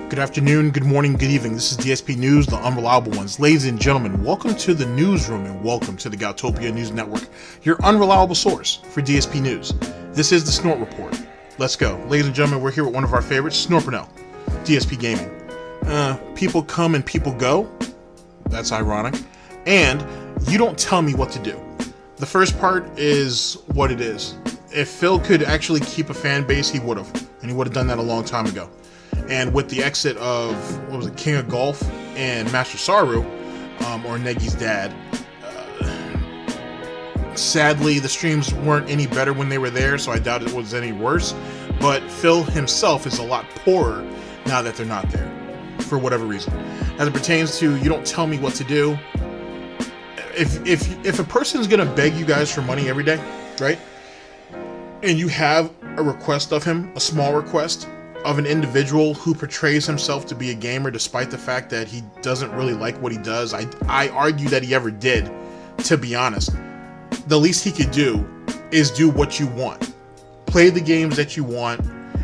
Good afternoon, good morning, good evening. This is DSP News, the unreliable ones. Ladies and gentlemen, welcome to the newsroom and welcome to the Goutopia News Network, your unreliable source for DSP News. This is the Snort Report. Let's go. Ladies and gentlemen, we're here with one of our favorites, Snort Burnell, Dspgaming. People come and people go. That's ironic. And you don't tell me what to do. The first part is what it is. If Phil could actually keep a fan base, he would have. And he would have done that a long time ago. And with the exit of, what was it, King of Golf and Master Saru, or Negi's dad, sadly the streams weren't any better when they were there, so I doubt it was any worse. But Phil himself is a lot poorer now that they're not there, for whatever reason. As it pertains to, you don't tell me what to do. If a person's gonna beg you guys for money every day, right? And you have a request of him, a small request, of an individual who portrays himself to be a gamer despite the fact that he doesn't really like what he does. I argue that he ever did, to be honest. The least he could do is do what you want. Play the games that you want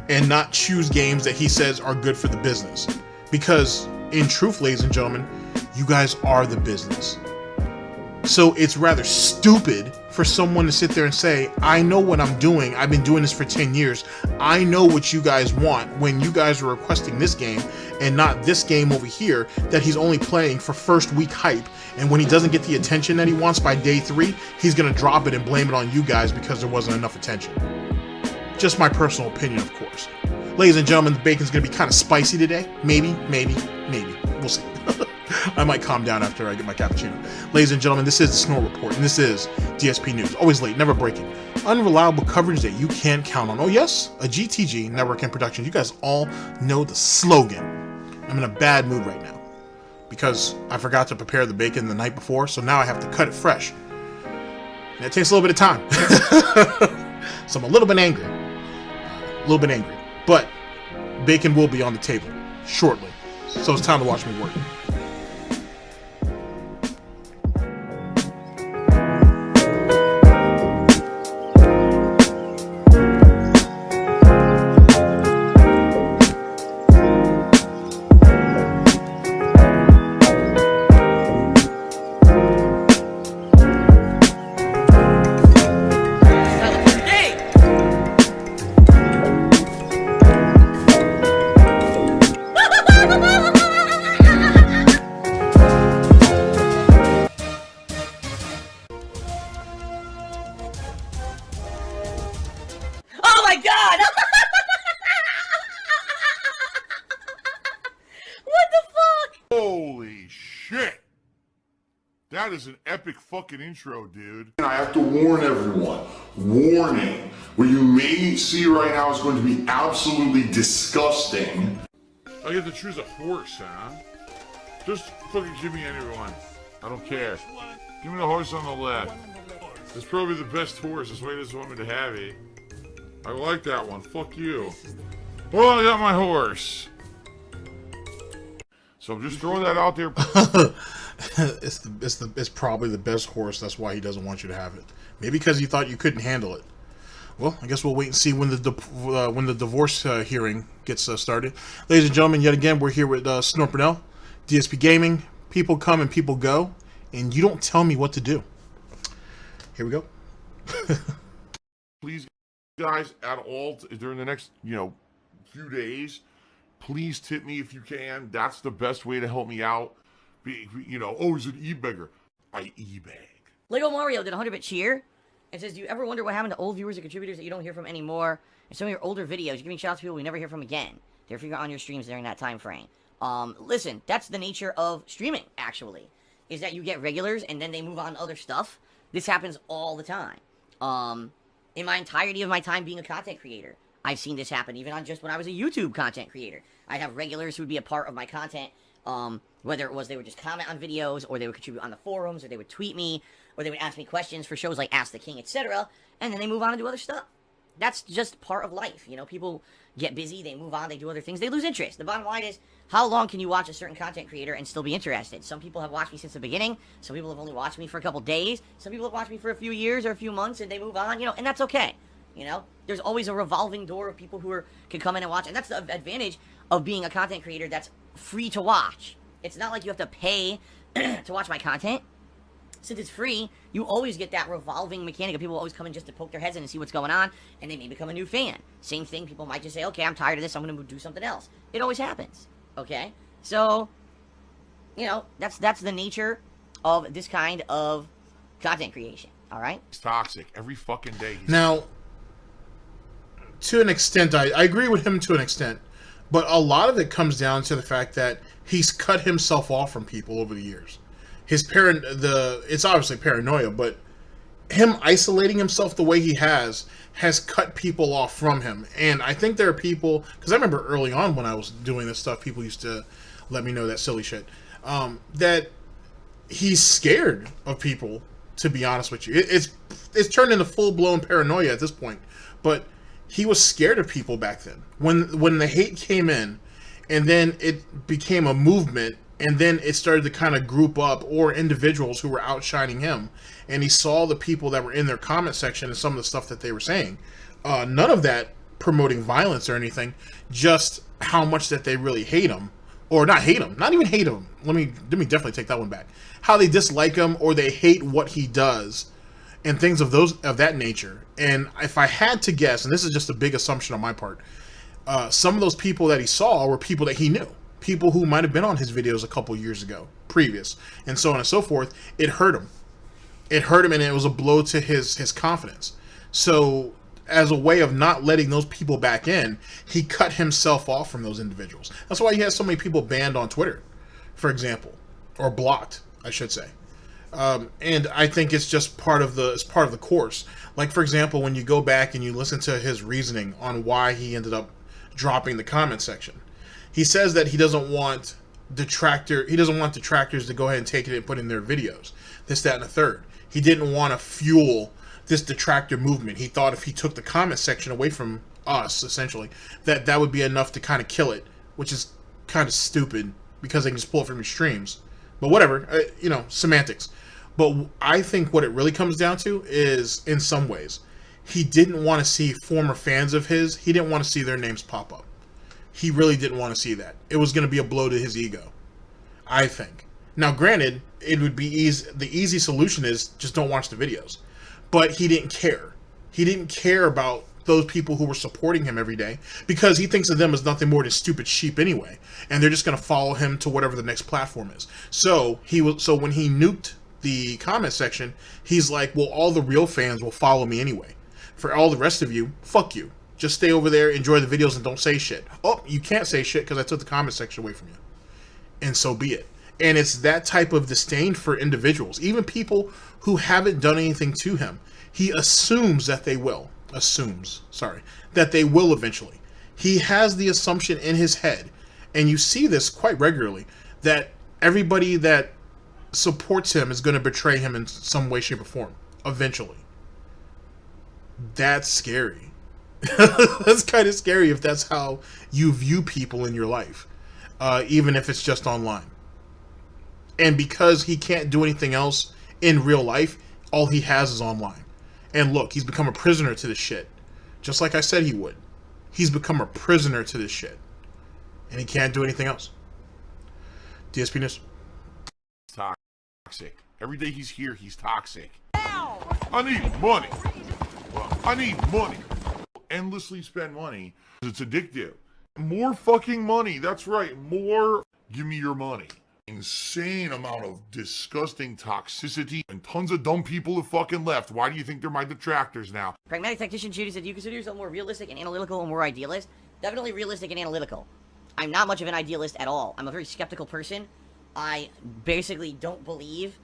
and not choose games that he says are good for the business. Because, in truth, ladies and gentlemen, you guys are the business. So it's rather stupid for someone to sit there and say, I know what I'm doing. I've been doing this for 10 years. I know what you guys want, when you guys are requesting this game and not this game over here that he's only playing for first week hype. And when he doesn't get the attention that he wants by day 3, he's going to drop it and blame it on you guys because there wasn't enough attention. Just my personal opinion, of course. Ladies and gentlemen, the bacon's going to be kind of spicy today. Maybe. We'll see. I might calm down after I get my cappuccino. Ladies and gentlemen, this is the Snort Report, and this is DSP News. Always late, never breaking. Unreliable coverage that you can't count on. Oh yes, a GTG network and production. You guys all know the slogan. I'm in a bad mood right now because I forgot to prepare the bacon the night before, so now I have to cut it fresh. And it takes a little bit of time. So I'm a little bit angry. But bacon will be on the table shortly. So it's time to watch me work. Holy shit! That is an epic fucking intro, dude. And I have to warn everyone. Warning. What you may see right now is going to be absolutely disgusting. I get to choose a horse, huh? Just fucking give me anyone. I don't care. Give me the horse on the left. It's probably the best horse. This way doesn't want me to have it. I like that one. Fuck you. Well, I got my horse. So just throw that out there. It's probably the best horse. That's why he doesn't want you to have it. Maybe because he thought you couldn't handle it. Well, I guess we'll wait and see when the divorce hearing gets started. Ladies and gentlemen, yet again, we're here with Snort Burnell, Dspgaming. People come and people go, and you don't tell me what to do. Here we go. Please, guys, at all during the next, few days, please tip me if you can. That's the best way to help me out. Oh, he's an e-beggar. I e-bag. Lego Mario did a 100-bit cheer and says, do you ever wonder what happened to old viewers or contributors that you don't hear from anymore? And some of your older videos, you're giving shout-outs to people we never hear from again. They're figuring out on your streams during that time frame. Listen, that's the nature of streaming, actually, is that you get regulars and then they move on to other stuff. This happens all the time. In my entirety of my time being a content creator, I've seen this happen, even on just when I was a YouTube content creator. I'd have regulars who would be a part of my content, whether it was they would just comment on videos, or they would contribute on the forums, or they would tweet me, or they would ask me questions for shows like Ask the King, etc., and then they move on and do other stuff. That's just part of life, people get busy, they move on, they do other things, they lose interest. The bottom line is, how long can you watch a certain content creator and still be interested? Some people have watched me since the beginning, some people have only watched me for a couple days, some people have watched me for a few years or a few months, and they move on, and that's okay, There's always a revolving door of people who can come in and watch. And that's the advantage of being a content creator that's free to watch. It's not like you have to pay to watch my content. Since it's free, you always get that revolving mechanic of people always coming just to poke their heads in and see what's going on, and they may become a new fan. Same thing, people might just say, okay, I'm tired of this, I'm going to do something else. It always happens, okay? So, you know, that's the nature of this kind of content creation, all right? He's toxic every fucking day. Now, to an extent, I agree with him to an extent, but a lot of it comes down to the fact that he's cut himself off from people over the years. It's obviously paranoia, but him isolating himself the way he has cut people off from him. And I think there are people, because I remember early on when I was doing this stuff, people used to let me know that silly shit, that he's scared of people, to be honest with you. It's turned into full-blown paranoia at this point, but he was scared of people back then. When the hate came in, and then it became a movement, and then it started to kind of group up, or individuals who were outshining him, and he saw the people that were in their comment section and some of the stuff that they were saying. None of that promoting violence or anything, just how much that they really hate him. Or not hate him, not even hate him. Let me definitely take that one back. How they dislike him, or they hate what he does, and things of that nature. And if I had to guess, and this is just a big assumption on my part, some of those people that he saw were people that he knew. People who might have been on his videos a couple years ago, previous, and so on and so forth. It hurt him. It hurt him, and it was a blow to his confidence. So, as a way of not letting those people back in, he cut himself off from those individuals. That's why he has so many people banned on Twitter, for example, or blocked, I should say. And I think it's just part of the course. Like, for example, when you go back and you listen to his reasoning on why he ended up dropping the comment section. He says that he doesn't want detractors to go ahead and take it and put in their videos. This, that, and the third. He didn't want to fuel this detractor movement. He thought if he took the comment section away from us, essentially, that would be enough to kind of kill it, which is kind of stupid because they can just pull it from your streams. But whatever, semantics. But I think what it really comes down to is, in some ways, he didn't want to see former fans of his, he didn't want to see their names pop up. He really didn't want to see that. It was going to be a blow to his ego, I think. Now, granted, it would be easy. The easy solution is just don't watch the videos. But he didn't care. He didn't care about those people who were supporting him every day, because he thinks of them as nothing more than stupid sheep anyway, and they're just going to follow him to whatever the next platform is. So when he nuked the comment section, he's like, well, all the real fans will follow me anyway. For all the rest of you, fuck you. Just stay over there, enjoy the videos, and don't say shit. Oh, you can't say shit because I took the comment section away from you. And so be it. And it's that type of disdain for individuals, even people who haven't done anything to him. He assumes that they will. That they will eventually. He has the assumption in his head, and you see this quite regularly, that everybody that supports him is going to betray him in some way, shape, or form, eventually. That's scary. That's kind of scary if that's how you view people in your life, even if it's just online. And because he can't do anything else in real life, all he has is online. And look, he's become a prisoner to this shit. Just like I said he would. He's become a prisoner to this shit. And he can't do anything else. DSP News. Toxic. Every day he's here, he's toxic. I need money. Well, I need money. Endlessly spend money. It's addictive. More fucking money. That's right. More. Give me your money. Insane amount of disgusting toxicity, and tons of dumb people have fucking left. Why do you think they're my detractors now? Pragmatic Tactician Shooter said, you consider yourself more realistic and analytical and more idealist? Definitely realistic and analytical. I'm not much of an idealist at all. I'm a very skeptical person. I basically don't believe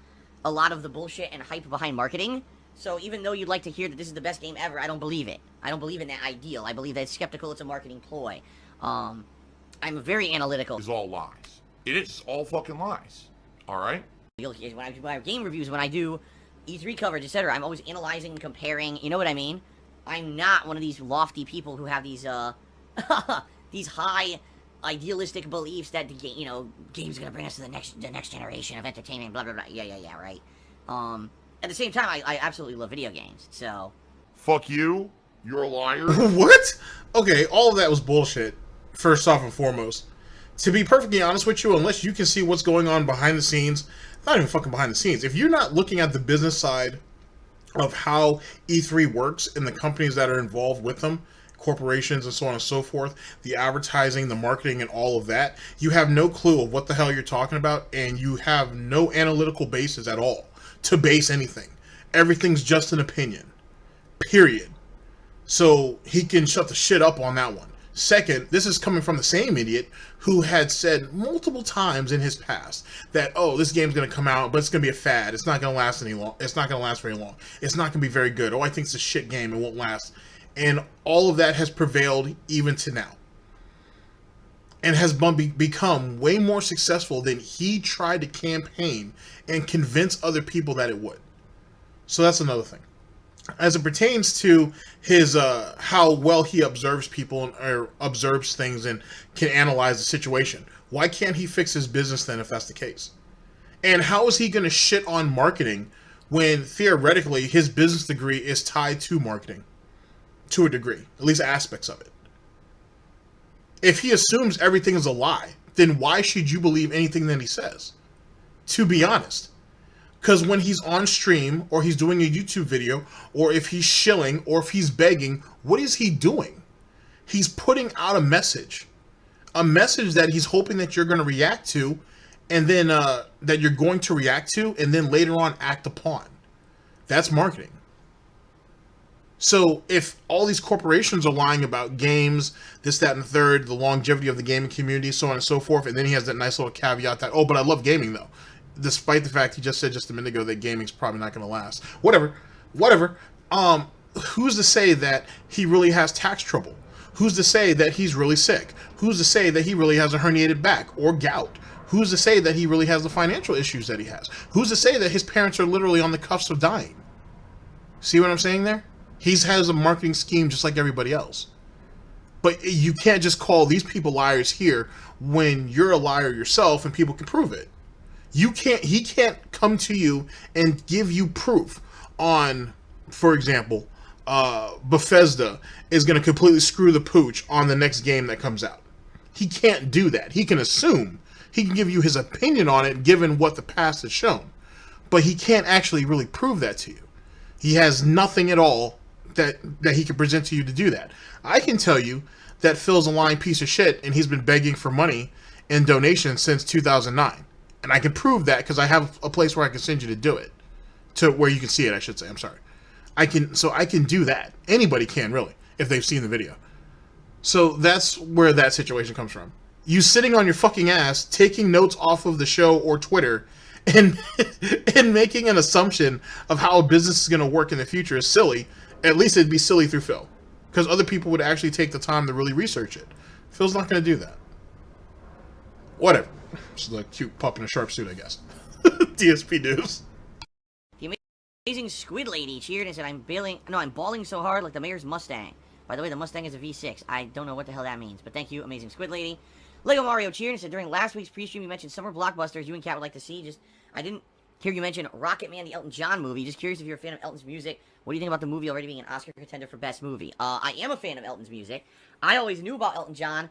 a lot of the bullshit and hype behind marketing. So even though you'd like to hear that this is the best game ever, I don't believe it. I don't believe in that ideal. I believe that it's skeptical, it's a marketing ploy. I'm very analytical. It's all lies. It is all fucking lies. Alright? When I do my game reviews, when I do E3 coverage, etc., I'm always analyzing and comparing, you know what I mean? I'm not one of these lofty people who have these, these high idealistic beliefs that the game, game's gonna bring us to the next generation of entertainment, blah, blah, blah. Yeah, right. At the same time, I absolutely love video games, so... Fuck you. You're a liar. What? Okay, all of that was bullshit, first off and foremost. To be perfectly honest with you, unless you can see what's going on behind the scenes, not even fucking behind the scenes, if you're not looking at the business side of how E3 works and the companies that are involved with them, corporations and so on and so forth, the advertising, the marketing, and all of that, you have no clue of what the hell you're talking about, and you have no analytical basis at all to base anything. Everything's just an opinion. Period. So he can shut the shit up on that one. Second, this is coming from the same idiot who had said multiple times in his past that, oh, this game's going to come out, but it's going to be a fad. It's not going to last any long. It's not going to last very long. It's not going to be very good. Oh, I think it's a shit game. It won't last. And all of that has prevailed even to now. And has become way more successful than he tried to campaign and convince other people that it would. So that's another thing. As it pertains to his how well he observes people or observes things and can analyze the situation, why can't he fix his business then if that's the case? And how is he going to shit on marketing when theoretically his business degree is tied to marketing to a degree, at least aspects of it? If he assumes everything is a lie, then why should you believe anything that he says? To be honest. Because when he's on stream, or he's doing a YouTube video, or if he's shilling, or if he's begging, what is he doing? He's putting out a message. A message that he's hoping that you're going to react to, and then that you're going to react to, and then later on act upon. That's marketing. So if all these corporations are lying about games, this, that, and the third, the longevity of the gaming community, so on and so forth, and then he has that nice little caveat that, oh, but I love gaming though. Despite the fact he just said just a minute ago that gaming's probably not going to last. Whatever. Who's to say that he really has tax trouble? Who's to say that he's really sick? Who's to say that he really has a herniated back or gout? Who's to say that he really has the financial issues that he has? Who's to say that his parents are literally on the cusp of dying? See what I'm saying there? He has a marketing scheme just like everybody else. But you can't just call these people liars here when you're a liar yourself and people can prove it. He can't come to you and give you proof on, for example, Bethesda is going to completely screw the pooch on the next game that comes out. He can't do that. He can assume. He can give you his opinion on it given what the past has shown. But he can't actually really prove that to you. He has nothing at all that he can present to you to do that. I can tell you that Phil's a lying piece of shit and he's been begging for money and donations since 2009. And I can prove that because I have a place where I can send you to do it. To where you can see it, I should say. I'm sorry. I can do that. Anybody can, really, if they've seen the video. So that's where that situation comes from. You sitting on your fucking ass, taking notes off of the show or Twitter, and making an assumption of how a business is going to work in the future is silly. At least it'd be silly through Phil. Because other people would actually take the time to really research it. Phil's not going to do that. Whatever. It's the cute pup in a sharp suit, I guess. DSP news. The amazing squid lady cheered and said, I'm balling so hard like the mayor's Mustang. By the way, the Mustang is a V6. I don't know what the hell that means, but thank you, amazing squid lady. Lego Mario cheered and said, during last week's pre-stream you mentioned summer blockbusters you and Kat would like to see. I didn't hear you mention Rocket Man, the Elton John movie. Just curious if you're a fan of Elton's music. What do you think about the movie already being an Oscar contender for best movie? I am a fan of Elton's music. I always knew about Elton John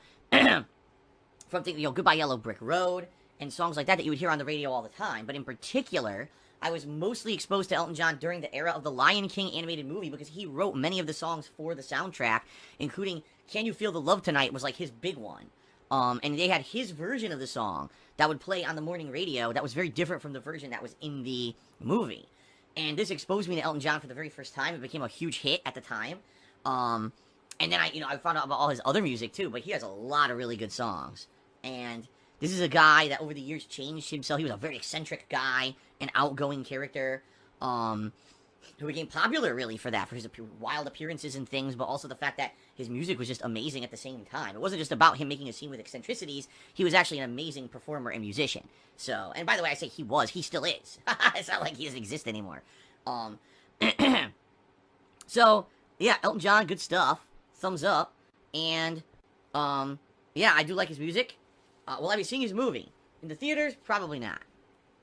from Goodbye Yellow Brick Road and songs like that you would hear on the radio all the time. But in particular, I was mostly exposed to Elton John during the era of the Lion King animated movie because he wrote many of the songs for the soundtrack, including Can You Feel the Love Tonight was like his big one. And they had his version of the song that would play on the morning radio that was very different from the version that was in the movie. And this exposed me to Elton John for the very first time. It became a huge hit at the time. And then I found out about all his other music too, but he has a lot of really good songs. And this is a guy that over the years changed himself. He was a very eccentric guy, an outgoing character, who became popular really for his wild appearances and things, but also the fact that his music was just amazing at the same time. It wasn't just about him making a scene with eccentricities. He was actually an amazing performer and musician. So, and by the way, I say he still is. It's not like he doesn't exist anymore. So, yeah, Elton John, good stuff. Thumbs up. And, yeah, I do like his music. Will I be seeing his movie? In the theaters? Probably not.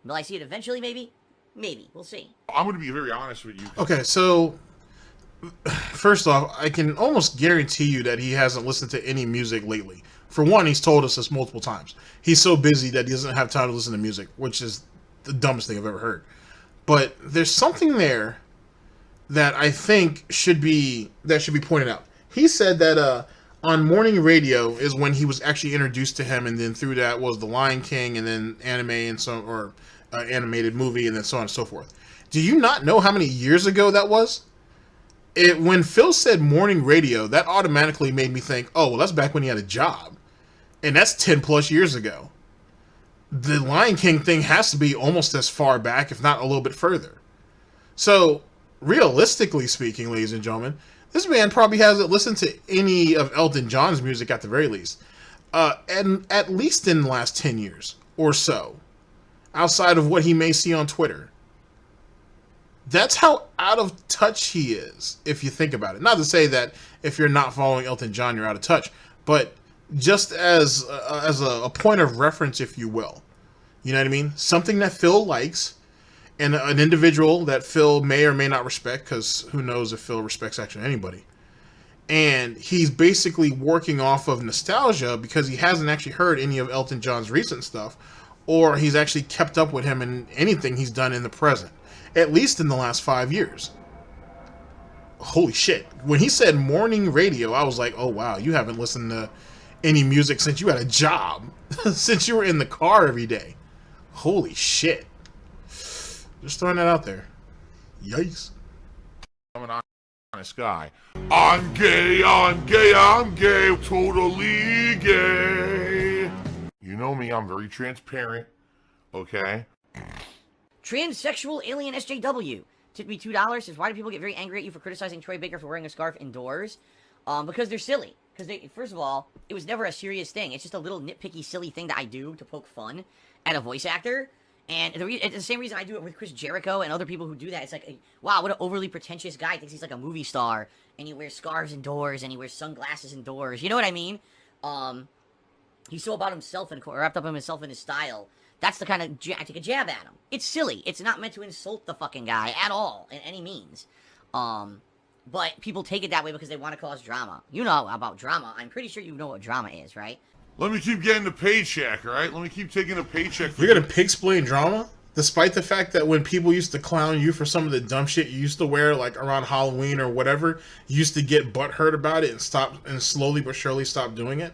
Will I see it eventually, maybe? Maybe. We'll see. I'm going to be very honest with you. Okay, so first off, I can almost guarantee you that he hasn't listened to any music lately. For one, he's told us this multiple times. He's so busy that he doesn't have time to listen to music, which is the dumbest thing I've ever heard. But there's something there that I think should be pointed out. He said that on morning radio is when he was actually introduced to him, and then through that was The Lion King, and then anime and animated movie, and then so on and so forth. Do you not know how many years ago that was? When Phil said morning radio, that automatically made me think, oh, well, that's back when he had a job. And that's 10 plus years ago. The Lion King thing has to be almost as far back, if not a little bit further. So, realistically speaking, ladies and gentlemen, this man probably hasn't listened to any of Elton John's music at the very least. And at least in the last 10 years or so. Outside of what he may see on Twitter. That's how out of touch he is, if you think about it. Not to say that if you're not following Elton John, you're out of touch. But just as a point of reference, if you will. You know what I mean? Something that Phil likes, and an individual that Phil may or may not respect, because who knows if Phil respects actually anybody. And he's basically working off of nostalgia because he hasn't actually heard any of Elton John's recent stuff, or he's actually kept up with him in anything he's done in the present, at least in the last 5 years. Holy shit. When he said morning radio, I was like, oh wow, you haven't listened to any music since you had a job, since you were in the car every day. Holy shit. Just throwing that out there. Yikes. I'm an honest guy. I'm gay, I'm gay, I'm gay, totally gay. You know me, I'm very transparent, okay? Transsexual alien SJW tipped me $2. Says, why do people get very angry at you for criticizing Troy Baker for wearing a scarf indoors? Because they're silly. Because first of all, it was never a serious thing. It's just a little nitpicky, silly thing that I do to poke fun at a voice actor. And it's the same reason I do it with Chris Jericho and other people who do that. It's like, wow, what an overly pretentious guy. Thinks he's like a movie star. And he wears scarves indoors. And he wears sunglasses indoors. You know what I mean? He's so about himself and wrapped up in himself and his style. That's the kind of I take a jab at him. It's silly. It's not meant to insult the fucking guy at all, in any means. But people take it that way because they want to cause drama. You know about drama. I'm pretty sure you know what drama is, right? Let me keep getting the paycheck, all right? Let me keep taking the paycheck. You're gonna pig-splain drama? Despite the fact that when people used to clown you for some of the dumb shit you used to wear, like around Halloween or whatever, you used to get butthurt about it and slowly but surely stop doing it?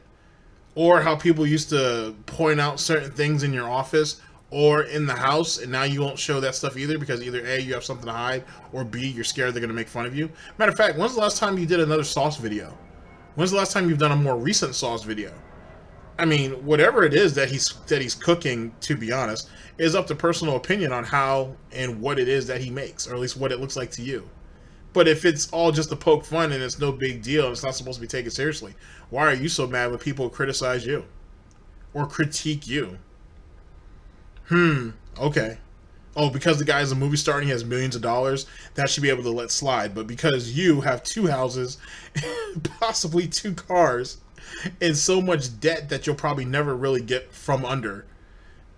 Or how people used to point out certain things in your office or in the house, and now you won't show that stuff either because either A, you have something to hide, or B, you're scared they're going to make fun of you. Matter of fact, when's the last time you did another sauce video? When's the last time you've done a more recent sauce video? I mean, whatever it is that he's cooking, to be honest, is up to personal opinion on how and what it is that he makes, or at least what it looks like to you. But if it's all just to poke fun and it's no big deal and it's not supposed to be taken seriously, why are you so mad when people criticize you? Or critique you? Okay. Oh, because the guy is a movie star and he has millions of dollars, that should be able to let slide. But because you have 2 houses, possibly 2 cars, and so much debt that you'll probably never really get from under,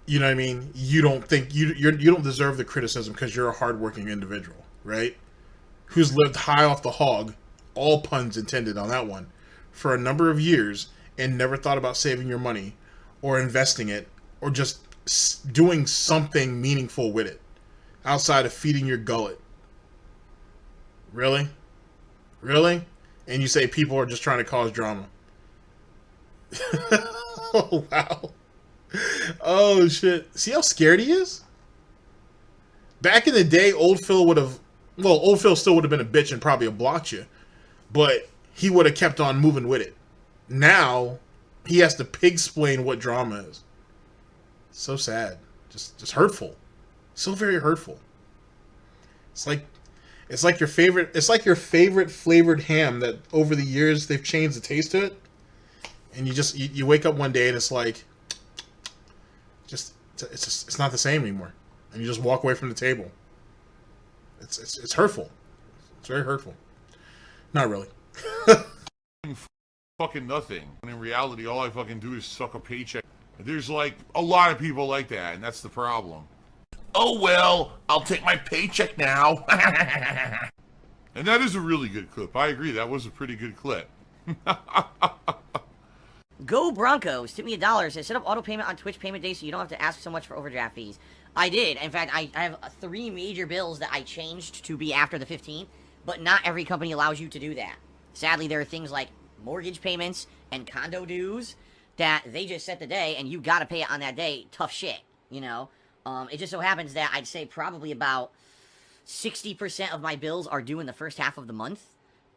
you know what I mean? You don't think you don't deserve the criticism because you're a hardworking individual, right? Who's lived high off the hog, all puns intended on that one, for a number of years and never thought about saving your money or investing it or just doing something meaningful with it outside of feeding your gullet. Really? Really? And you say people are just trying to cause drama. Oh, wow. Oh, shit. See how scared he is? Back in the day, old Phil would have... Well, old Phil still would have been a bitch and probably have blocked you. But he would have kept on moving with it. Now, he has to pig-splain what drama is. So sad. Just hurtful. So very hurtful. It's like your favorite flavored ham that over the years they've changed the taste to it. And you wake up one day and it's like, it's not the same anymore. And you just walk away from the table. It's hurtful. It's very hurtful. Not really. Fucking nothing. And in reality, all I fucking do is suck a paycheck. There's like a lot of people like that, and that's the problem. Oh well, I'll take my paycheck now. And that is a really good clip. I agree. That was a pretty good clip. Go Broncos, tip me $1. Says, set up auto payment on Twitch payment day so you don't have to ask so much for overdraft fees. I did. In fact, I have 3 major bills that I changed to be after the 15th, but not every company allows you to do that. Sadly, there are things like mortgage payments and condo dues that they just set the day and you gotta pay it on that day. Tough shit, you know? It just so happens that I'd say probably about 60% of my bills are due in the first half of the month,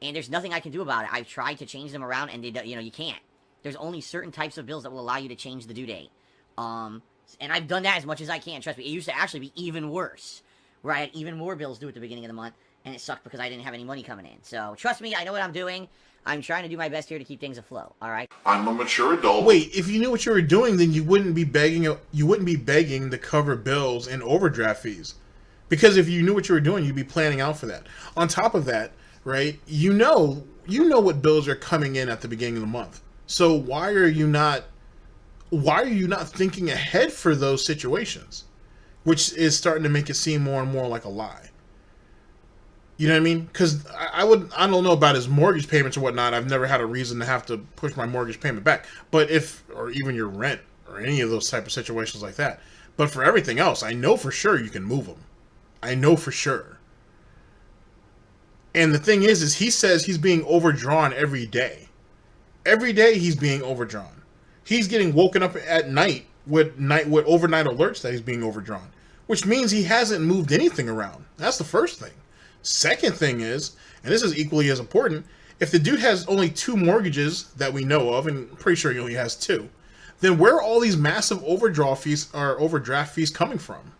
and there's nothing I can do about it. I've tried to change them around, and they, you can't. There's only certain types of bills that will allow you to change the due date. And I've done that as much as I can. Trust me, it used to actually be even worse, where I had even more bills due at the beginning of the month, and it sucked because I didn't have any money coming in. So trust me, I know what I'm doing. I'm trying to do my best here to keep things afloat. All right. I'm a mature adult. Wait, if you knew what you were doing, then you wouldn't be begging. You wouldn't be begging to cover bills and overdraft fees, because if you knew what you were doing, you'd be planning out for that. On top of that, right? You know what bills are coming in at the beginning of the month. So why are you not thinking ahead for those situations, which is starting to make it seem more and more like a lie. You know what I mean? Because I don't know about his mortgage payments or whatnot. I've never had a reason to have to push my mortgage payment back. But or even your rent or any of those type of situations like that. But for everything else, I know for sure you can move them. I know for sure. And the thing is he says he's being overdrawn every day. Every day he's being overdrawn. He's getting woken up at night with overnight alerts that he's being overdrawn, which means he hasn't moved anything around. That's the first thing. Second thing is, and this is equally as important, if the dude has only 2 mortgages that we know of, and I'm pretty sure he only has 2, then where are all these massive overdraft fees coming from?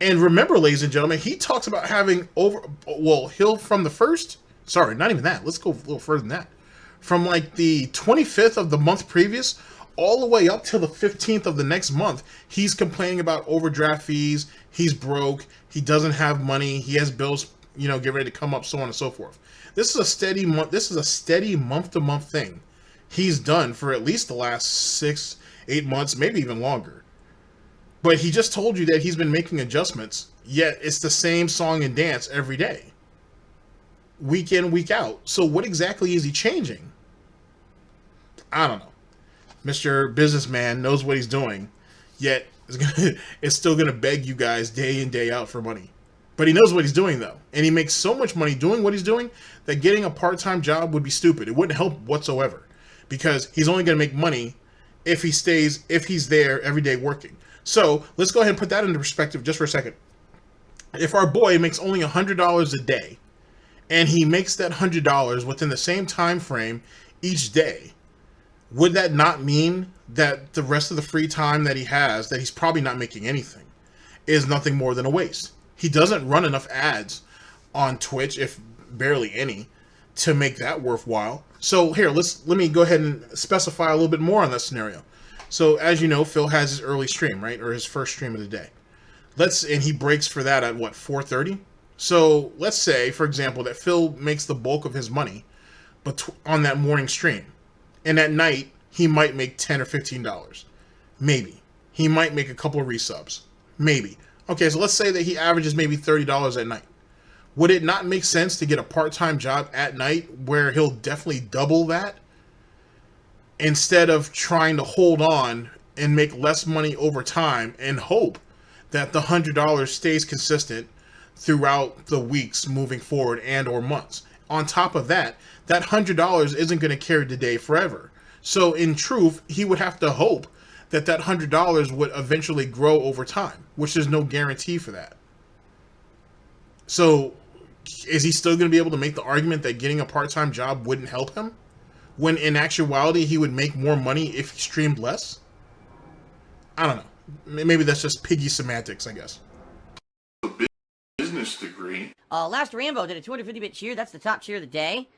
And remember, ladies and gentlemen, he talks about having he'll from the first, sorry, not even that. Let's go a little further than that. From like the 25th of the month previous, all the way up till the 15th of the next month, he's complaining about overdraft fees. He's broke. He doesn't have money. He has bills, get ready to come up, so on and so forth. This is a steady month. This is a steady month-to-month thing he's done for at least the last 6-8 months, maybe even longer. But he just told you that he's been making adjustments, yet it's the same song and dance every day, week in, week out. So what exactly is he changing? I don't know. Mr. Businessman knows what he's doing, yet it's still going to beg you guys day in, day out for money. But he knows what he's doing, though. And he makes so much money doing what he's doing that getting a part-time job would be stupid. It wouldn't help whatsoever, because he's only going to make money if he's there every day working. So let's go ahead and put that into perspective just for a second. If our boy makes only $100 a day, and he makes that $100 within the same time frame each day, would that not mean that the rest of the free time that he has, that he's probably not making anything, is nothing more than a waste? He doesn't run enough ads on Twitch, if barely any, to make that worthwhile. So here, let me go ahead and specify a little bit more on that scenario. So as you know, Phil has his early stream, right? Or his first stream of the day. And he breaks for that at what, 4:30? So let's say, for example, that Phil makes the bulk of his money on that morning stream. And at night, he might make $10 or $15. Maybe. He might make a couple of resubs. Maybe. Okay, so let's say that he averages maybe $30 at night. Would it not make sense to get a part-time job at night where he'll definitely double that, instead of trying to hold on and make less money over time and hope that the $100 stays consistent throughout the weeks moving forward and or months? On top of that, that $100 isn't going to carry the day forever. So in truth, he would have to hope that that $100 would eventually grow over time, which there's no guarantee for that. So is he still going to be able to make the argument that getting a part-time job wouldn't help him, when in actuality he would make more money if he streamed less? I don't know. Maybe that's just piggy semantics, I guess. Business degree. Last Rambo did a 250-bit cheer. That's the top cheer of the day.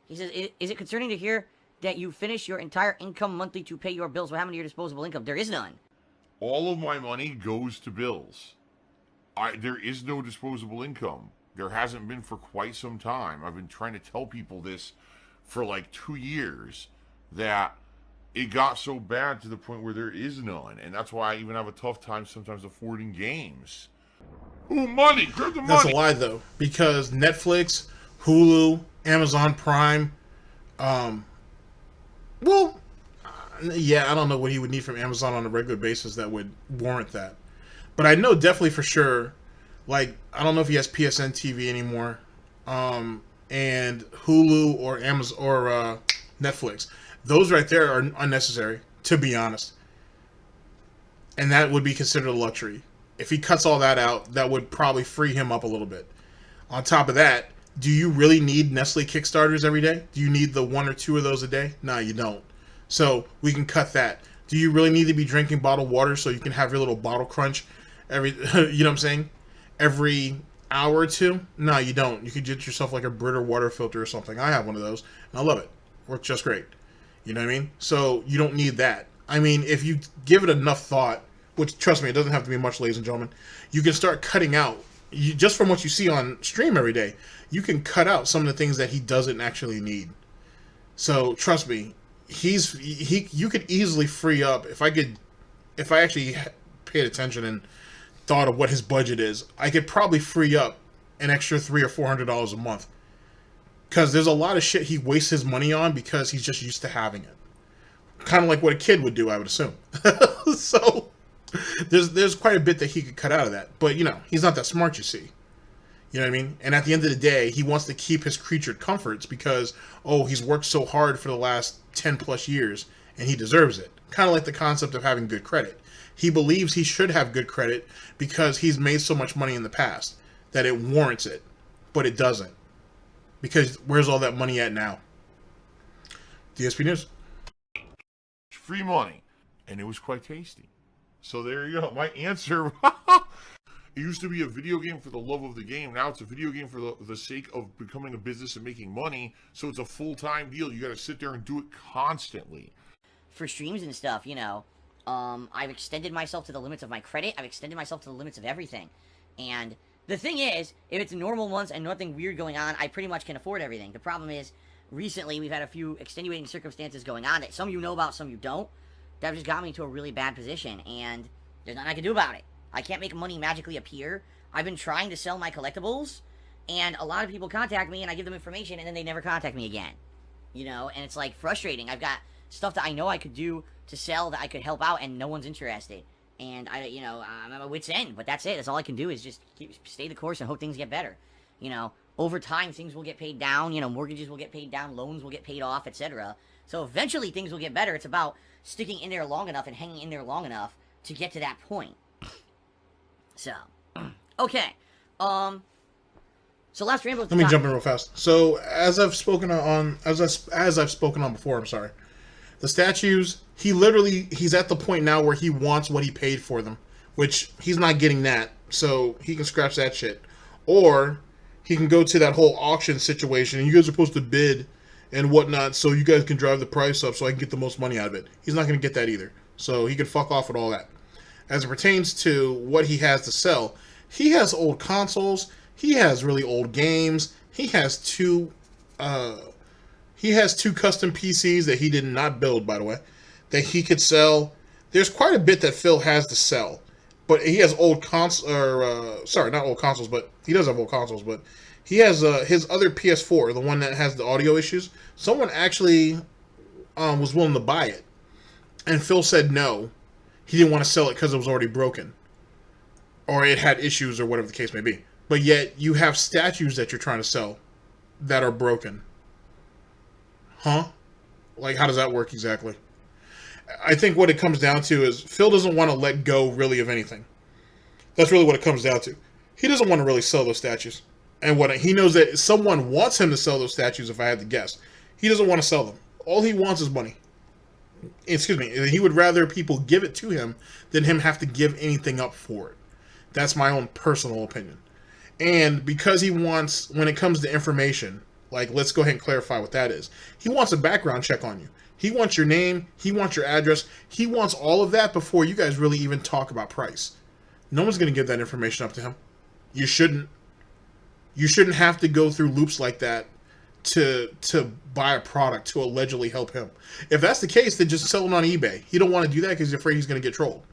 He says, is it concerning to hear that you finish your entire income monthly to pay your bills? What happened to your disposable income? There is none. All of my money goes to bills. There is no disposable income. There hasn't been for quite some time. I've been trying to tell people this for like 2 years, that it got so bad to the point where there is none. And that's why I even have a tough time sometimes affording games. Ooh, money! Grab the That's money! a lie, though, because Netflix, Hulu, Amazon Prime, well, yeah, I don't know what he would need from Amazon on a regular basis that would warrant that. But I know definitely for sure, like, I don't know if he has PSN TV anymore, and Hulu or Amazon or Netflix. Those right there are unnecessary, to be honest. And that would be considered a luxury. If he cuts all that out, that would probably free him up a little bit. On top of that, do you really need Nestle Kickstarters every day? Do you need the 1 or 2 of those a day? No, you don't. So we can cut that. Do you really need to be drinking bottled water so you can have your little bottle crunch every, you know what I'm saying? Every hour or two? No, you don't. You could get yourself like a Brita water filter or something. I have one of those, and I love it. Works just great. You know what I mean? So you don't need that. I mean, if you give it enough thought, which, trust me, it doesn't have to be much, ladies and gentlemen, you can start cutting out, just from what you see on stream every day, you can cut out some of the things that he doesn't actually need. So, trust me, you could easily free up, if I actually paid attention and thought of what his budget is, I could probably free up an extra $300 or $400 a month. Because there's a lot of shit he wastes his money on because he's just used to having it. Kind of like what a kid would do, I would assume. So, there's quite a bit that he could cut out of that. But, you know, he's not that smart, you see. You know what I mean? And at the end of the day, he wants to keep his creatured comforts because, oh, he's worked so hard for the last 10 plus years, and he deserves it. Kind of like the concept of having good credit. He believes he should have good credit because he's made so much money in the past that it warrants it. But it doesn't. Because where's all that money at now? DSP News. Free money. And it was quite tasty. So there you go. My answer. It used to be a video game for the love of the game. Now it's a video game for the sake of becoming a business and making money. So it's a full-time deal. You got to sit there and do it constantly. For streams and stuff, you know, I've extended myself to the limits of my credit. I've extended myself to the limits of everything. And the thing is, if it's normal months and nothing weird going on, I pretty much can afford everything. The problem is, recently we've had a few extenuating circumstances going on that some you know about, some you don't. That just got me into a really bad position, and there's nothing I can do about it. I can't make money magically appear. I've been trying to sell my collectibles, and a lot of people contact me, and I give them information, and then they never contact me again. You know, and it's, like, frustrating. I've got stuff that I know I could do to sell that I could help out, and no one's interested. And, you know, I'm at my wit's end, but that's it. That's all I can do is just stay the course and hope things get better. You know, over time, things will get paid down. You know, mortgages will get paid down, loans will get paid off, etc. So eventually things will get better. It's about sticking in there long enough and hanging in there long enough to get to that point. So, okay. So last ramble. Let me jump in real fast. So as I've spoken on, as I've spoken on before, I'm sorry. The statues, he's at the point now where he wants what he paid for them, which he's not getting that, so he can scratch that shit. Or he can go to that whole auction situation, and you guys are supposed to bid and whatnot, so you guys can drive the price up so I can get the most money out of it. He's not going to get that either, so he can fuck off with all that. As it pertains to what he has to sell, he has old consoles, he has really old games, he has two custom PCs that he did not build, by the way, that he could sell. There's quite a bit that Phil has to sell, but he has old sorry, not old consoles, but he does have old consoles, but he has his other PS4, the one that has the audio issues. Someone actually was willing to buy it, and Phil said no. He didn't want to sell it because it was already broken, or it had issues, or whatever the case may be. But yet, you have statues that you're trying to sell that are broken. Huh? Like, how does that work exactly? I think what it comes down to is Phil doesn't want to let go, really, of anything. That's really what it comes down to. He doesn't want to really sell those statues. And what he knows that someone wants him to sell those statues, if I had to guess. He doesn't want to sell them. All he wants is money. Excuse me. He would rather people give it to him than him have to give anything up for it. That's my own personal opinion. And because he wants, when it comes to information, like, let's go ahead and clarify what that is. He wants a background check on you. He wants your name. He wants your address. He wants all of that before you guys really even talk about price. No one's going to give that information up to him. You shouldn't. You shouldn't have to go through loops like that to buy a product to allegedly help him. If that's the case, then just sell it on eBay. He don't want to do that because he's afraid he's going to get trolled.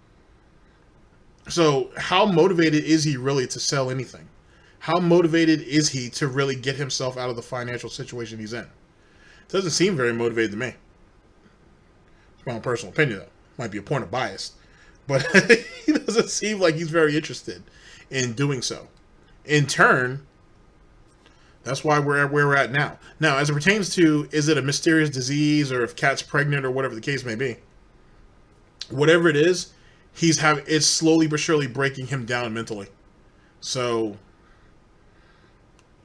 So how motivated is he really to sell anything? How motivated is he to really get himself out of the financial situation he's in? Doesn't seem very motivated to me. It's my own personal opinion, though. Might be a point of bias. But he doesn't seem like he's very interested in doing so. In turn, that's why we're at where we're at now. Now, as it pertains to, is it a mysterious disease or if Cat's pregnant or whatever the case may be, whatever it is, it's slowly but surely breaking him down mentally. So,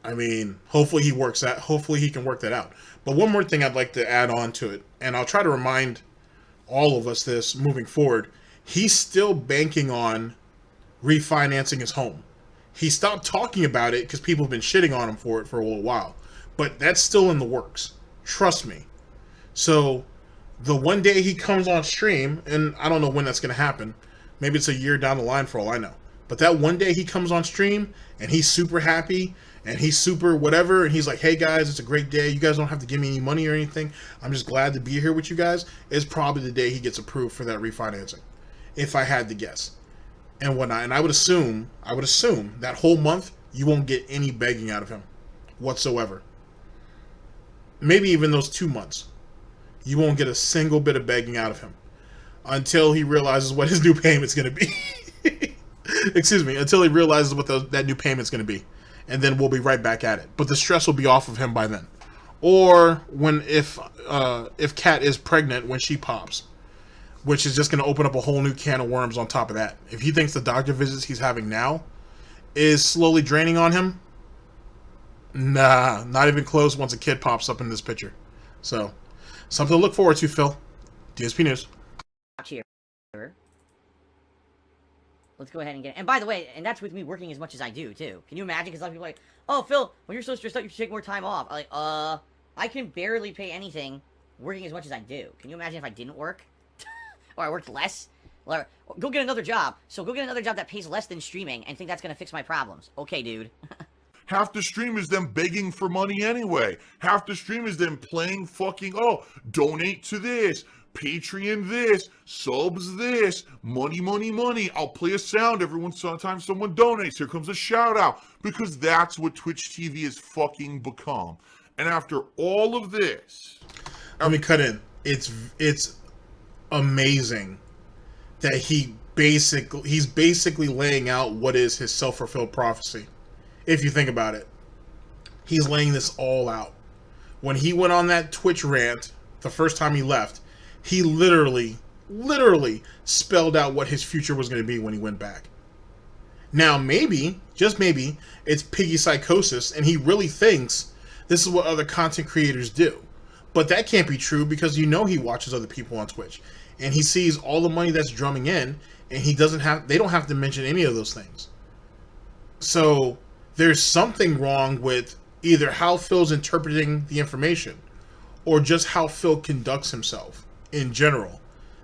I mean, hopefully he can work that out. But one more thing I'd like to add on to it, and I'll try to remind all of us this moving forward, he's still banking on refinancing his home. He stopped talking about it because people have been shitting on him for it for a little while. But that's still in the works. Trust me. So, the one day he comes on stream, and I don't know when that's going to happen. Maybe it's a year down the line for all I know. But that one day he comes on stream, and he's super happy, and he's super whatever, and he's like, hey guys, it's a great day. You guys don't have to give me any money or anything. I'm just glad to be here with you guys. It's probably the day he gets approved for that refinancing, if I had to guess. And whatnot. And I would assume that whole month you won't get any begging out of him whatsoever. Maybe even those 2 months. You won't get a single bit of begging out of him until he realizes what his new payment's going to be. Excuse me, until he realizes what that new payment's going to be. And then we'll be right back at it. But the stress will be off of him by then. Or if Cat is pregnant when she pops, which is just going to open up a whole new can of worms on top of that. If he thinks the doctor visits he's having now is slowly draining on him, nah, not even close once a kid pops up in this picture. So, something to look forward to, Phil. DSP News. Here. Let's go ahead and get it. And by the way, and that's with me working as much as I do, too. Can you imagine? Because a lot of people are like, oh, Phil, when you're so stressed out, you should take more time off. I'm like, I can barely pay anything working as much as I do. Can you imagine if I didn't work? Or I worked less? Or go get another job. So go get another job that pays less than streaming and think that's going to fix my problems. Okay, dude. Half the stream is them begging for money anyway. Half the stream is them playing fucking, donate to this, Patreon this, subs this, money, money, money. I'll play a sound every once in a time someone donates. Here comes a shout out. Because that's what Twitch TV has fucking become. And after all of this... Let me cut in. It's amazing that he's basically laying out what is his self-fulfilled prophecy. If you think about it, he's laying this all out. When he went on that Twitch rant the first time he left, he literally spelled out what his future was going to be when he went back. Now maybe, just maybe, it's piggy psychosis and he really thinks this is what other content creators do. But that can't be true because he watches other people on Twitch. And he sees all the money that's drumming in, and they don't have to mention any of those things. So there's something wrong with either how Phil's interpreting the information or just how Phil conducts himself in general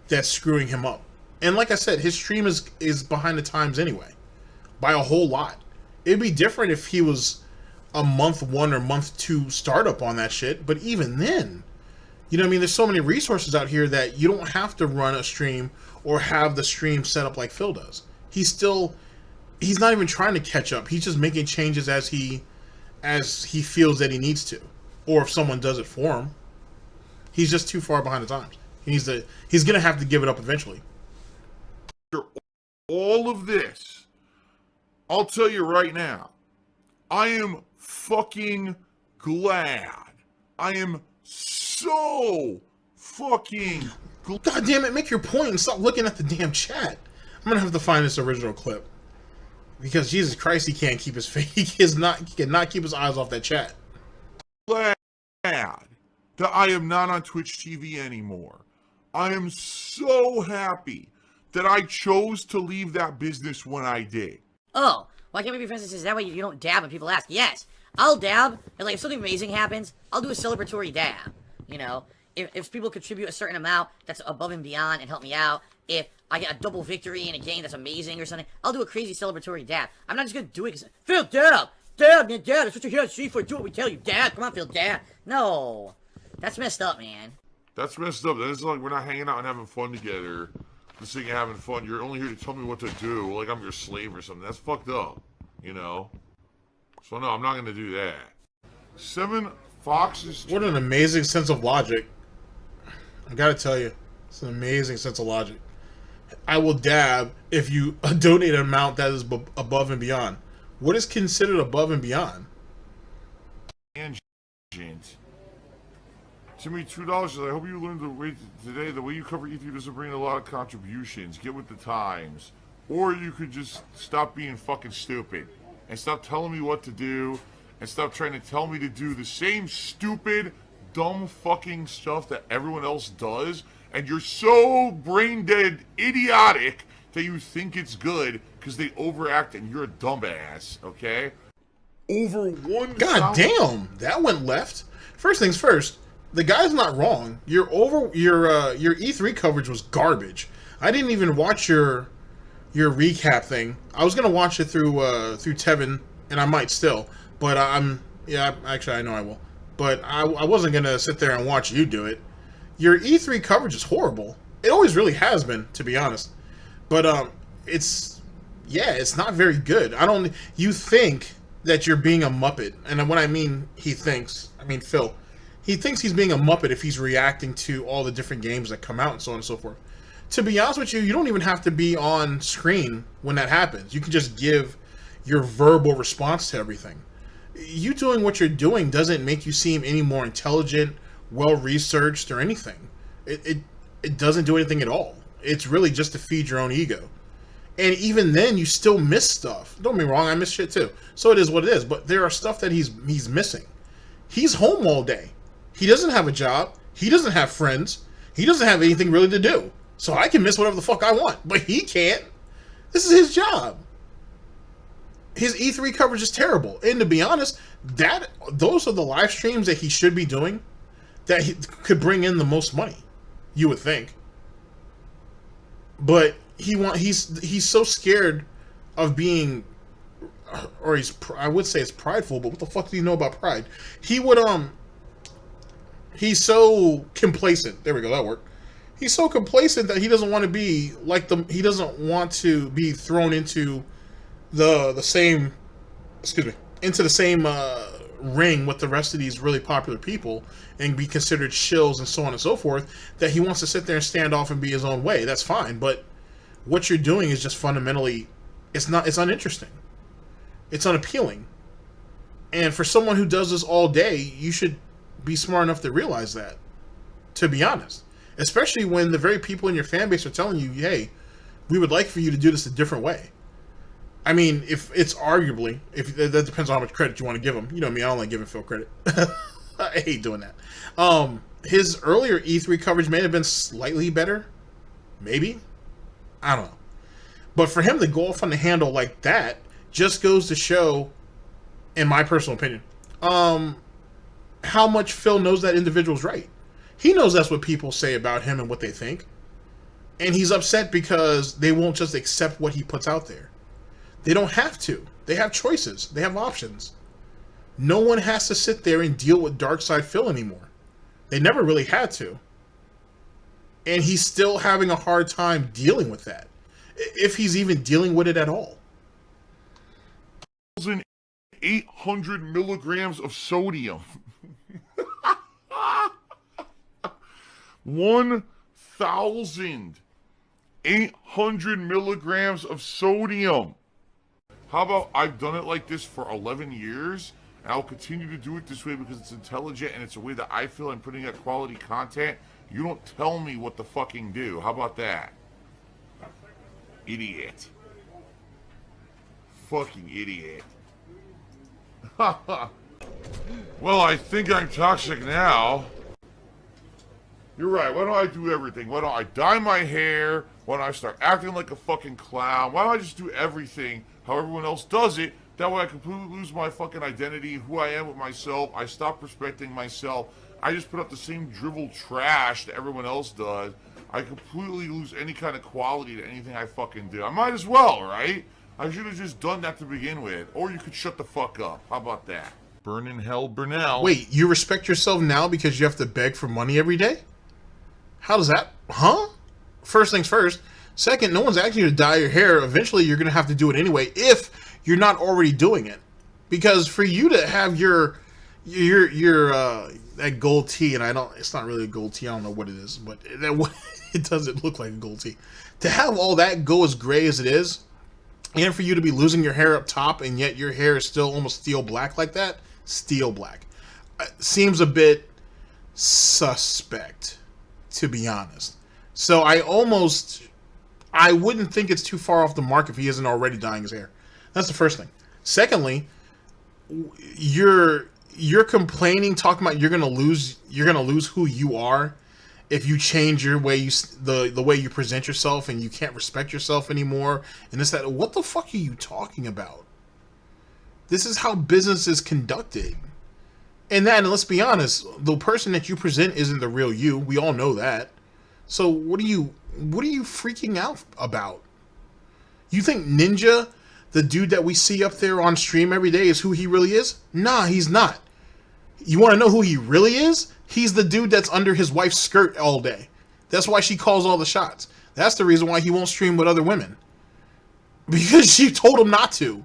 that's screwing him up. And like I said, his stream is behind the times anyway, by a whole lot. It'd be different if he was a month 1 or month 2 startup on that shit, but even then, you know what I mean? There's so many resources out here that you don't have to run a stream or have the stream set up like Phil does. He's not even trying to catch up. He's just making changes as he feels that he needs to. Or if someone does it for him. He's just too far behind the times. He's going to have to give it up eventually. After all of this, I'll tell you right now, I am fucking glad. I am so fucking God damn it, make your point and stop looking at the damn chat. I'm gonna have to find this original clip. Because Jesus Christ, he can't keep his face. He cannot keep his eyes off that chat. Glad that I am not on Twitch TV anymore. I am so happy that I chose to leave that business when I did. Oh, why can't we be friends and sisters? That way you don't dab when people ask. Yes, I'll dab, and like if something amazing happens, I'll do a celebratory dab. You know, if people contribute a certain amount that's above and beyond and help me out, if I get a double victory in a game that's amazing or something, I'll do a crazy celebratory dab. I'm not just gonna do it because Phil, dab, man, dab. That's what you're here to see for. Do what we tell you, dab. Come on, Phil, dab. No, that's messed up, man. That's messed up. That is like we're not hanging out and having fun together. this thing having fun. You're only here to tell me what to do, like I'm your slave or something. That's fucked up, you know? So no, I'm not gonna do that. 7 foxes. What an amazing sense of logic. I gotta tell you, it's an amazing sense of logic. I will dab if you donate an amount that is above and beyond. What is considered above and beyond? Tangent. Timmy, $2 says, I hope you learned today the way you cover E3 doesn't bring a lot of contributions. Get with the times. Or you could just stop being fucking stupid. And stop telling me what to do. And stop trying to tell me to do the same stupid, dumb fucking stuff that everyone else does. And you're so brain-dead idiotic that you think it's good because they overact and you're a dumbass, okay? Over one. God damn, that went left. First things first, the guy's not wrong. Your E3 coverage was garbage. I didn't even watch your recap thing. I was gonna watch it through Tevin, and I might still, but actually I know I will. But I wasn't gonna sit there and watch you do it. Your E3 coverage is horrible. It always really has been, to be honest. But it's not very good. You think that you're being a Muppet, and when I mean I mean Phil. He thinks he's being a Muppet if he's reacting to all the different games that come out and so on and so forth. To be honest with you, you don't even have to be on screen when that happens. You can just give your verbal response to everything. You doing what you're doing doesn't make you seem any more intelligent, well-researched, or anything. It doesn't do anything at all. It's really just to feed your own ego. And even then, you still miss stuff. Don't get me wrong, I miss shit too. So it is what it is. But there are stuff that he's missing. He's home all day. He doesn't have a job. He doesn't have friends. He doesn't have anything really to do. So I can miss whatever the fuck I want. But he can't. This is his job. His E3 coverage is terrible. And to be honest, those are the live streams that he should be doing that he could bring in the most money. You would think. But he's so scared of being, or I would say it's prideful, but what the fuck do you know about pride? He's so complacent. There we go, that worked. He's so complacent that he doesn't want to be like he doesn't want to be thrown into the same ring with the rest of these really popular people and be considered shills and so on and so forth, that he wants to sit there and stand off and be his own way. That's fine, but what you're doing is just fundamentally, it's uninteresting. It's unappealing. And for someone who does this all day, you should be smart enough to realize that, to be honest. Especially when the very people in your fan base are telling you, hey, we would like for you to do this a different way. I mean, if that depends on how much credit you want to give him. You know me, I don't like giving Phil credit. I hate doing that. His earlier E3 coverage may have been slightly better. Maybe. I don't know. But for him to go off on the handle like that just goes to show, in my personal opinion, how much Phil knows that individual's right. He knows that's what people say about him and what they think. And he's upset because they won't just accept what he puts out there. They don't have to. They have choices. They have options. No one has to sit there and deal with Dark Side Phil anymore. They never really had to. And he's still having a hard time dealing with that. If he's even dealing with it at all. 800 milligrams of sodium. 1,800 milligrams of sodium. How about I've done it like this for 11 years, and I'll continue to do it this way because it's intelligent and it's a way that I feel I'm putting out quality content. You don't tell me what to fucking do. How about that? Idiot. Fucking idiot. Well, I think I'm toxic now. You're right. Why don't I do everything? Why don't I dye my hair? Why don't I start acting like a fucking clown? Why don't I just do everything how everyone else does it? That way I completely lose my fucking identity, who I am with myself. I stop respecting myself. I just put up the same drivel trash that everyone else does. I completely lose any kind of quality to anything I fucking do. I might as well, right? I should have just done that to begin with. Or you could shut the fuck up. How about that? Burn in hell, Burnell. Wait, you respect yourself now because you have to beg for money every day? How does that... Huh? First things first, Second, no one's asking you to dye your hair. Eventually, you're going to have to do it anyway if you're not already doing it. Because for you to have your that gold tee, and it's not really a gold tee, I don't know what it is, but it doesn't look like a gold tee. To have all that go as gray as it is, and for you to be losing your hair up top, and yet your hair is still almost steel black like that, steel black, seems a bit suspect, to be honest. So I wouldn't think it's too far off the mark if he isn't already dyeing his hair. That's the first thing. Secondly, you're complaining, talking about you're gonna lose who you are if you change your way the way you present yourself, and you can't respect yourself anymore, and this, that. What the fuck are you talking about? This is how business is conducted. And let's be honest, the person that you present isn't the real you. We all know that. So what are you freaking out about? You think Ninja, the dude that we see up there on stream every day, is who he really is? Nah, he's not. You want to know who he really is? He's the dude that's under his wife's skirt all day. That's why she calls all the shots. That's the reason why he won't stream with other women. Because she told him not to.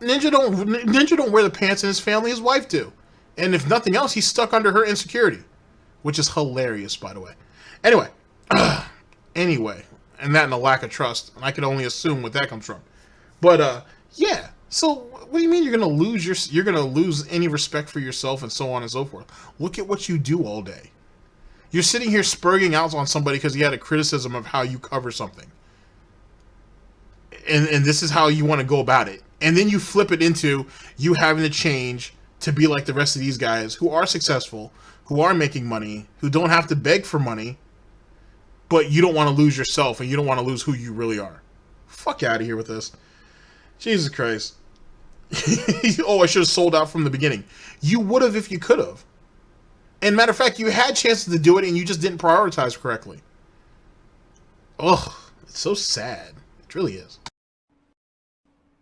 Ninja don't wear the pants in his family. His wife do. And if nothing else, he's stuck under her insecurity. Which is hilarious, by the way. Anyway. And that and a lack of trust. And I can only assume what that comes from. But, yeah. So, what do you mean you're gonna lose any respect for yourself and so on and so forth? Look at what you do all day. You're sitting here spurging out on somebody because he had a criticism of how you cover something. And this is how you want to go about it. And then you flip it into you having to change to be like the rest of these guys who are successful, who are making money, who don't have to beg for money, but you don't want to lose yourself and you don't want to lose who you really are. Fuck out of here with this. Jesus Christ. Oh, I should have sold out from the beginning. You would have if you could have. And matter of fact, you had chances to do it and you just didn't prioritize correctly. Ugh, it's so sad. It really is.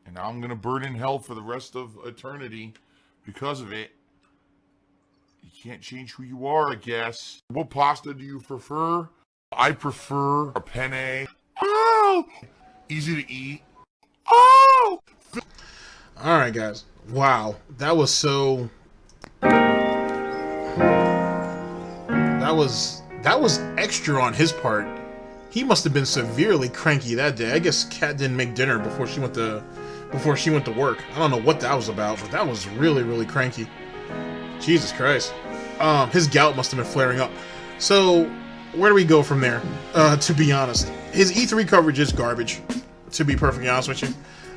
And now I'm going to burn in hell for the rest of eternity because of it. You can't change who you are, I guess. What pasta do you prefer? I prefer a penne. Oh! Easy to eat. Oh! Alright, guys. Wow. That was so... That was extra on his part. He must have been severely cranky that day. I guess Kat didn't make dinner before she went to work. I don't know what that was about, but that was really, really cranky. Jesus Christ. His gout must have been flaring up. So, where do we go from there? To be honest, his E3 coverage is garbage, to be perfectly honest with you.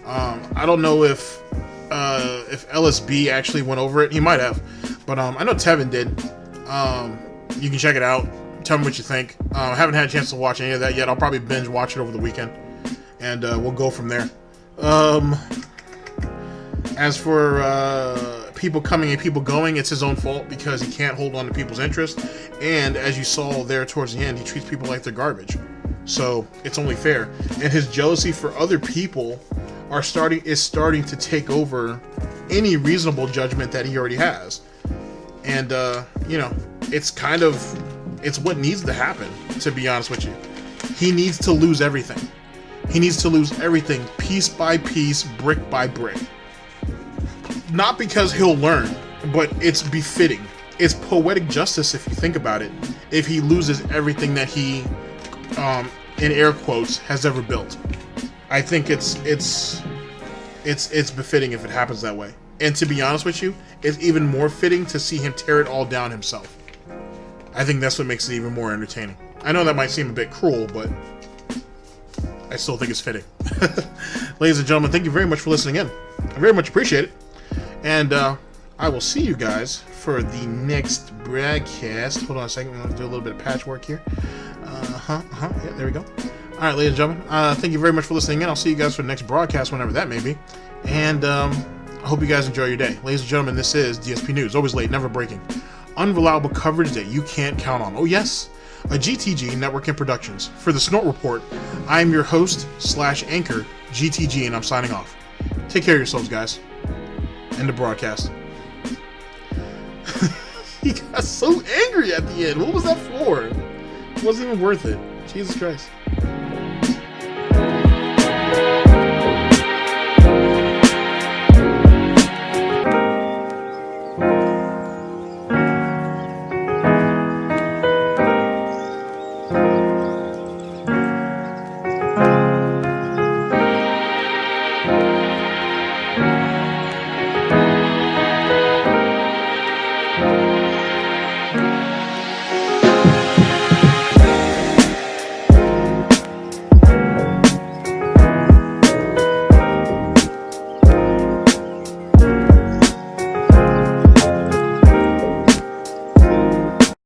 I don't know if LSB actually went over it. He might have. But I know Tevin did. You can check it out. Tell me what you think. I haven't had a chance to watch any of that yet. I'll probably binge watch it over the weekend. And we'll go from there. As for people coming and people going, it's his own fault because he can't hold on to people's interest. And as you saw there towards the end, he treats people like they're garbage. So it's only fair. And his jealousy for other people is starting to take over any reasonable judgment that he already has. And you know, it's what needs to happen, to be honest with you. He needs to lose everything. He needs to lose everything piece by piece, brick by brick. Not because he'll learn, but it's befitting. It's poetic justice if you think about it. If he loses everything that he, in air quotes, has ever built. I think it's befitting if it happens that way. And to be honest with you, it's even more fitting to see him tear it all down himself. I think that's what makes it even more entertaining. I know that might seem a bit cruel, but I still think it's fitting. Ladies and gentlemen, thank you very much for listening in. I very much appreciate it. And I will see you guys for the next broadcast. Hold on a second. I'm going to do a little bit of patchwork here. Yeah, there we go. All right, ladies and gentlemen, thank you very much for listening in. I'll see you guys for the next broadcast, whenever that may be. And I hope you guys enjoy your day. Ladies and gentlemen, this is DSP News. Always late, never breaking. Unreliable coverage that you can't count on. Oh, yes. A GTG Network and Productions. For the Snort Report, I am your host / anchor, GTG, and I'm signing off. Take care of yourselves, guys. End the broadcast. He got so angry at the end. What was that for? It wasn't even worth it. Jesus Christ.